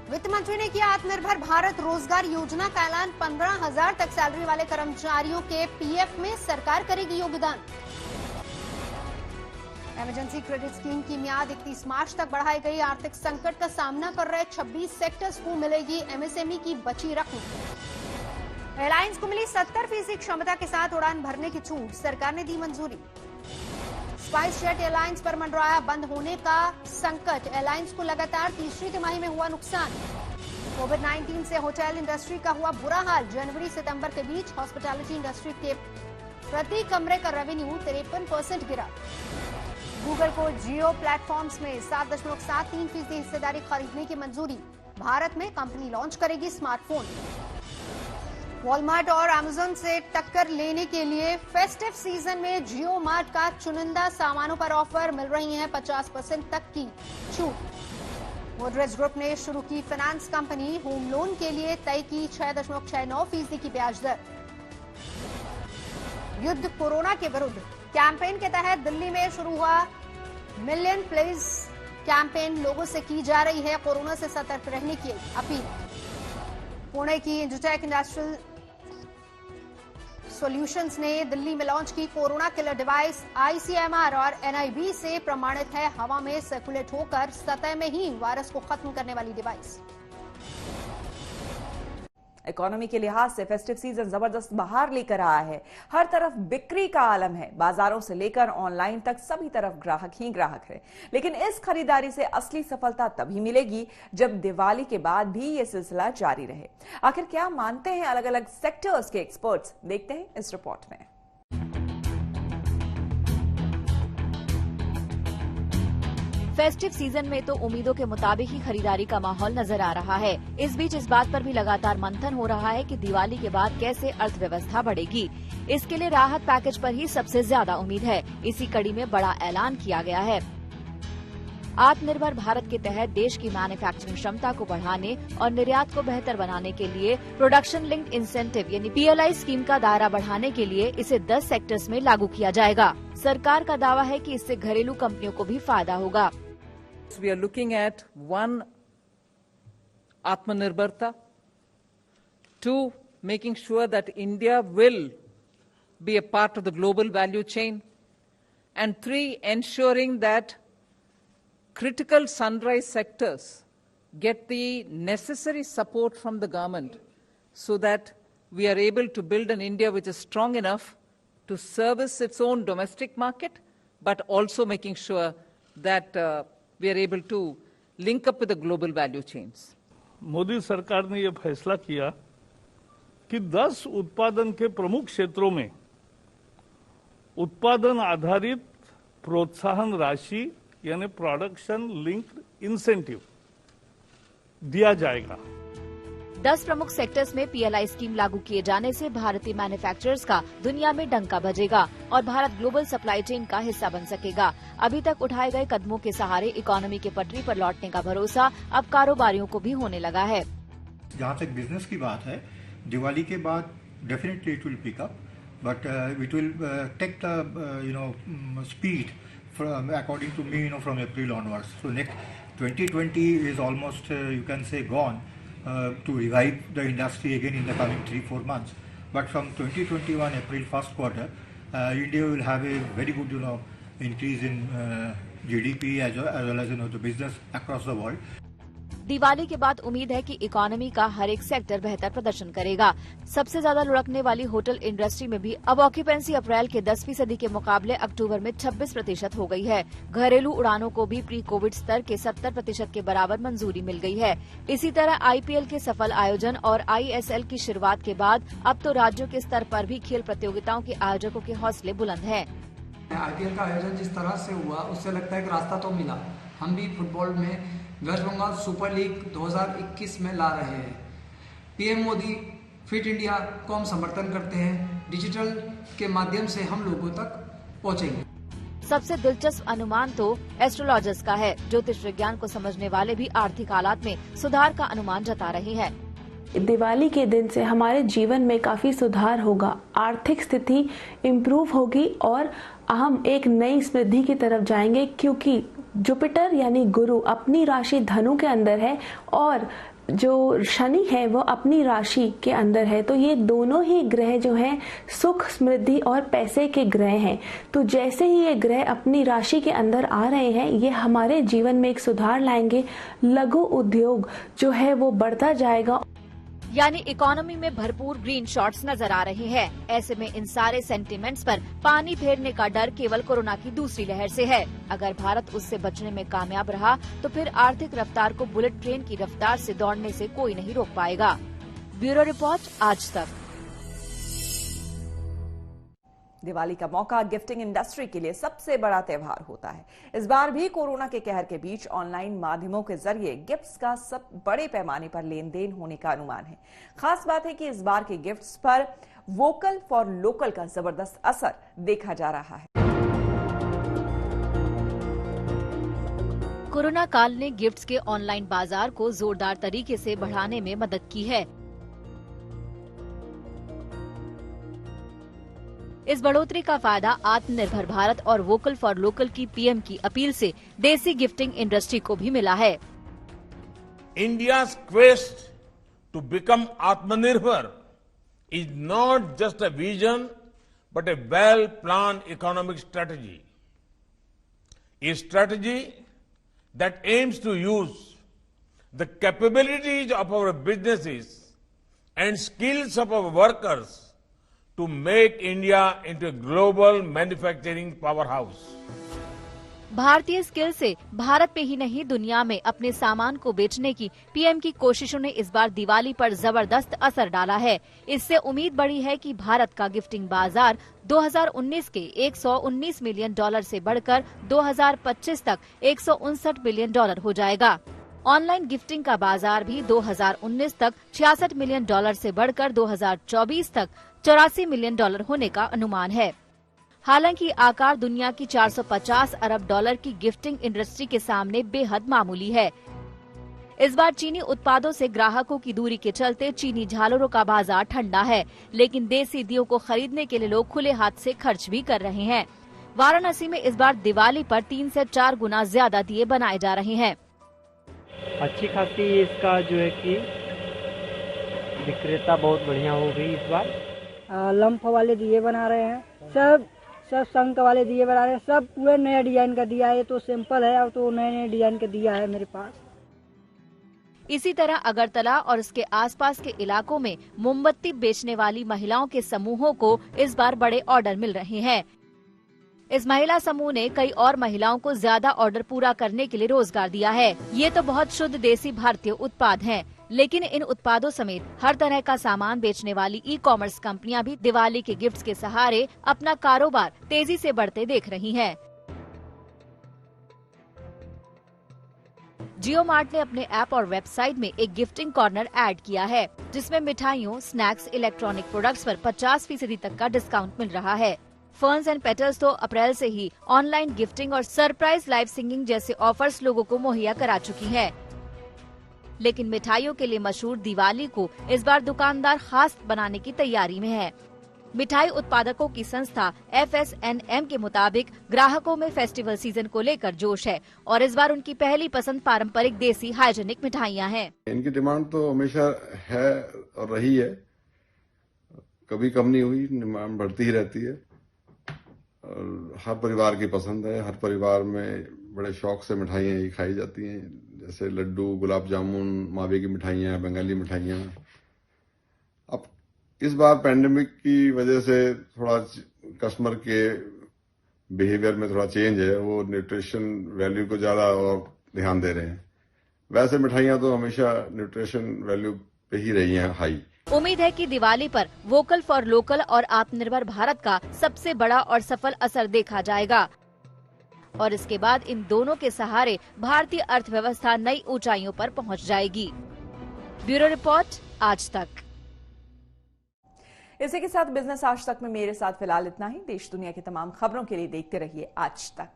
वित्त मंत्री ने किया आत्मनिर्भर भारत रोजगार योजना का ऐलान। 15,000 तक सैलरी वाले कर्मचारियों के पीएफ में सरकार करेगी योगदान। इमरजेंसी क्रेडिट स्कीम की मियाद 31 मार्च तक बढ़ाई गई। आर्थिक संकट का सामना कर रहे 26 सेक्टर्स को मिलेगी एमएसएमई की बची रकम। एयरलाइंस को मिली 70% क्षमता के साथ उड़ान भरने की छूट, सरकार ने दी मंजूरी। स्पाइस जेट एयरलाइंस पर मंडराया बंद होने का संकट। एयरलाइंस को लगातार तीसरी तिमाही में हुआ नुकसान। कोविड-19 से होटल इंडस्ट्री का हुआ बुरा हाल। जनवरी सितंबर के बीच हॉस्पिटैलिटी इंडस्ट्री के प्रति कमरे का रेवेन्यू 53% गिरा। गूगल को जियो प्लेटफॉर्म्स में 7.73% हिस्सेदारी खरीदने की मंजूरी। भारत में कंपनी लॉन्च करेगी स्मार्टफोन। वॉलमार्ट और अमेजन से टक्कर लेने के लिए फेस्टिव सीजन में जियो मार्ट का चुनिंदा सामानों पर ऑफर मिल रही है 50% तक की छूट। गोदरेज ग्रुप ने शुरू की फाइनेंस कंपनी। होम लोन के लिए तय की 6.69% की ब्याज दर। युद्ध कोरोना के विरुद्ध कैंपेन के तहत दिल्ली में शुरू हुआ मिलियन प्लेस कैंपेन। लोगों से की जा रही है कोरोना से सतर्क रहने की अपील। पुणे की इंजुटेक इंडस्ट्रियल सॉल्यूशंस ने दिल्ली में लॉन्च की कोरोना किलर डिवाइस। आईसीएमआर और एनआईबी से प्रमाणित है। हवा में सर्कुलेट होकर सतह में ही वायरस को खत्म करने वाली डिवाइस। इकोनॉमी के लिहाज से फेस्टिव सीजन जबरदस्त बहार लेकर आया है। हर तरफ बिक्री का आलम है। बाजारों से लेकर ऑनलाइन तक सभी तरफ ग्राहक ही ग्राहक है। लेकिन इस खरीदारी से असली सफलता तभी मिलेगी जब दिवाली के बाद भी ये सिलसिला जारी रहे। आखिर क्या मानते हैं अलग अलग सेक्टर्स के एक्सपर्ट्स, देखते हैं इस रिपोर्ट में। फेस्टिव सीजन में तो उम्मीदों के मुताबिक ही खरीदारी का माहौल नजर आ रहा है। इस बीच इस बात पर भी लगातार मंथन हो रहा है कि दिवाली के बाद कैसे अर्थव्यवस्था बढ़ेगी। इसके लिए राहत पैकेज पर ही सबसे ज्यादा उम्मीद है। इसी कड़ी में बड़ा ऐलान किया गया है। आत्मनिर्भर भारत के तहत देश की मैन्युफैक्चरिंग क्षमता को बढ़ाने और निर्यात को बेहतर बनाने के लिए प्रोडक्शन लिंक्ड इंसेंटिव यानी पीएलआई स्कीम का दायरा बढ़ाने के लिए इसे 10 सेक्टर्स में लागू किया जाएगा। सरकार का दावा है कि इससे घरेलू कंपनियों को भी फायदा होगा। We are looking at 1, Atmanirbharta, 2, making sure that India will be a part of the global value chain, and 3, ensuring that critical sunrise sectors get the necessary support from the government so that we are able to build an India which is strong enough to service its own domestic market, but also making sure that we are able to link up with the global value chains. Modi सरकार ने यह फैसला किया कि 10 उत्पादन के प्रमुख क्षेत्रों में उत्पादन आधारित प्रोत्साहन राशि यानी प्रोडक्शन लिंक्ड इंसेंटिव दिया जाएगा। 10 प्रमुख सेक्टर्स में पीएलआई स्कीम लागू किए जाने से भारतीय मैन्युफैक्चरर्स का दुनिया में डंका बजेगा और भारत ग्लोबल सप्लाई चेन का हिस्सा बन सकेगा। अभी तक उठाए गए कदमों के सहारे इकोनॉमी के पटरी पर लौटने का भरोसा अब कारोबारियों को भी होने लगा है। जहाँ तक बिजनेस की बात है, दिवाली के बाद definitely it will pick up, but it will take the speed according to me from April onwards. So next 2020 is almost you can say gone to revive the industry again in the coming 3-4 months. But from 2021 April first quarter, India will have a very good increase in GDP as well as the business across the world. Diwali के बाद उम्मीद है कि economy का हर एक sector बेहतर प्रदर्शन करेगा। सबसे ज्यादा लुढ़कने वाली होटल इंडस्ट्री में भी अब ऑक्यूपेंसी अप्रैल के 10% के मुकाबले अक्टूबर में 26% हो गई है। घरेलू उड़ानों को भी प्री कोविड स्तर के 70% के बराबर मंजूरी मिल गई है। इसी तरह आईपीएल के सफल आयोजन और आईएसएल की शुरुआत के बाद अब तो राज्यों के स्तर पर भी खेल प्रतियोगिताओं के आयोजकों के हौसले बुलंद हैं। आईपीएल का आयोजन जिस तरह से हुआ उससे लगता है कि रास्ता तो मिला। हम भी फुटबॉल में वेस्ट बंगाल सुपर लीग 2021 में ला रहे हैं। पीएम मोदी फिट इंडिया को हम समर्थन करते हैं। डिजिटल के माध्यम से हम लोगों तक पहुंचेंगे। सबसे दिलचस्प अनुमान तो एस्ट्रोलॉजर्स का है। ज्योतिष विज्ञान को समझने वाले भी आर्थिक हालात में सुधार का अनुमान जता रहे हैं। दिवाली के दिन से हमारे जीवन में काफी सुधार होगा, आर्थिक स्थिति इम्प्रूव होगी और हम एक नई समृद्धि की तरफ जाएंगे, क्योंकि जुपिटर यानी गुरु अपनी राशि धनु के अंदर है और जो शनि है वो अपनी राशि के अंदर है, तो ये दोनों ही ग्रह जो हैं सुख, समृद्धि और पैसे के ग्रह हैं। तो जैसे ही ये ग्रह अपनी राशि के अंदर आ रहे हैं, ये हमारे जीवन में एक सुधार लाएंगे। लघु उद्योग जो है वो बढ़ता जाएगा। यानी इकोनॉमी में भरपूर ग्रीन शॉट्स नजर आ रहे हैं। ऐसे में इन सारे सेंटीमेंट्स पर पानी फेरने का डर केवल कोरोना की दूसरी लहर से है। अगर भारत उससे बचने में कामयाब रहा तो फिर आर्थिक रफ्तार को बुलेट ट्रेन की रफ्तार से दौड़ने से कोई नहीं रोक पाएगा। ब्यूरो रिपोर्ट, आज तक। दिवाली का मौका गिफ्टिंग इंडस्ट्री के लिए सबसे बड़ा त्योहार होता है। इस बार भी कोरोना के कहर के बीच ऑनलाइन माध्यमों के जरिए गिफ्ट्स का सब बड़े पैमाने पर लेन देन होने का अनुमान है। खास बात है कि इस बार के गिफ्ट्स पर वोकल फॉर लोकल का जबरदस्त असर देखा जा रहा है। कोरोना काल ने गिफ्ट्स के ऑनलाइन बाजार को जोरदार तरीके से बढ़ाने में मदद की है। इस बढ़ोतरी का फायदा आत्मनिर्भर भारत और वोकल फॉर लोकल की पीएम की अपील से देसी गिफ्टिंग इंडस्ट्री को भी मिला है। India's quest to become Atmanirbhar is not just a vision but a well-planned economic strategy. A strategy that aims to use the capabilities of our businesses and skills of our workers to make India into a global manufacturing powerhouse. भारतीय skill से भारत में ही नहीं दुनिया में अपने सामान को बेचने की पीएम की कोशिशों ने इस बार दिवाली पर जबरदस्त असर डाला है। इससे उम्मीद बढ़ी है कि भारत का गिफ्टिंग बाजार 2019 के $119 मिलियन से बढ़कर 2025 तक $159 बिलियन हो जाएगा। ऑनलाइन गिफ्टिंग का बाजार भी 2019 तक $66 मिलियन से बढ़कर 2024 तक $84 मिलियन होने का अनुमान है। हालांकि आकार दुनिया की $450 अरब की गिफ्टिंग इंडस्ट्री के सामने बेहद मामूली है। इस बार चीनी उत्पादों से ग्राहकों की दूरी के चलते चीनी झालरों का बाजार ठंडा है, लेकिन देसी दियों को खरीदने के लिए लोग खुले हाथ से खर्च भी कर रहे हैं। वाराणसी में इस बार दिवाली पर 3 से 4 गुना ज्यादा दिए बनाए जा रहे हैं। अच्छी खासी इसका जो है कि विक्रेता बहुत बढ़िया हो गई इस बार। लंप वाले दिए बना रहे हैं, सब शंख वाले दिए बना रहे हैं, सब पूरे नए डिजाइन का दिया है। तो सिंपल है, अब तो नए नए डिजाइन का दिया है मेरे पास। इसी तरह अगरतला और उसके आसपास के इलाकों में मोमबत्ती बेचने वाली महिलाओं के समूहों को इस बार बड़े ऑर्डर मिल रहे हैं। इस महिला समूह ने कई और महिलाओं को ज्यादा ऑर्डर पूरा करने के लिए रोजगार दिया है। ये तो बहुत शुद्ध देसी भारतीय उत्पाद हैं, लेकिन इन उत्पादों समेत हर तरह का सामान बेचने वाली ई-कॉमर्स कंपनियां भी दिवाली के गिफ्ट्स के सहारे अपना कारोबार तेजी से बढ़ते देख रही हैं। जियो मार्ट ने अपने ऐप और वेबसाइट में एक गिफ्टिंग कॉर्नर ऐड किया है, जिसमें मिठाइयों, स्नैक्स, इलेक्ट्रॉनिक प्रोडक्ट्स पर 50% तक का डिस्काउंट मिल रहा है। फर्न्स एंड पेटल्स तो अप्रैल से ही ऑनलाइन गिफ्टिंग और सरप्राइज लाइव सिंगिंग जैसे ऑफर्स लोगों को मुहैया करा चुकी है। लेकिन मिठाइयों के लिए मशहूर दिवाली को इस बार दुकानदार खास बनाने की तैयारी में है। मिठाई उत्पादकों की संस्था FSNM के मुताबिक ग्राहकों में फेस्टिवल सीजन को लेकर जोश है और इस बार उनकी पहली पसंद पारंपरिक देसी हाइजेनिक मिठाइयाँ हैं। इनकी डिमांड तो हमेशा है और रही है, कभी कम नहीं हुई, डिमांड बढ़ती ही रहती है। और हर परिवार की पसंद है, हर परिवार में बड़े शौक से मिठाइयाँ ही खाई जाती हैं, जैसे लड्डू, गुलाब जामुन, मावे की मिठाइयाँ, बंगाली मिठाइयाँ। अब इस बार पैंडेमिक की वजह से थोड़ा कस्टमर के बिहेवियर में थोड़ा चेंज है, वो न्यूट्रिशन वैल्यू को ज्यादा और ध्यान दे रहे हैं। वैसे मिठाइयाँ तो हमेशा न्यूट्रिशन वैल्यू पे ही रही हैं हाई। उम्मीद है कि दिवाली पर वोकल फॉर लोकल और आत्मनिर्भर भारत का सबसे बड़ा और सफल असर देखा जाएगा और इसके बाद इन दोनों के सहारे भारतीय अर्थव्यवस्था नई ऊंचाइयों पर पहुंच जाएगी। ब्यूरो रिपोर्ट, आज तक। इसी के साथ बिजनेस आज तक में मेरे साथ फिलहाल इतना ही। देश दुनिया की तमाम खबरों के लिए देखते रहिए आज तक।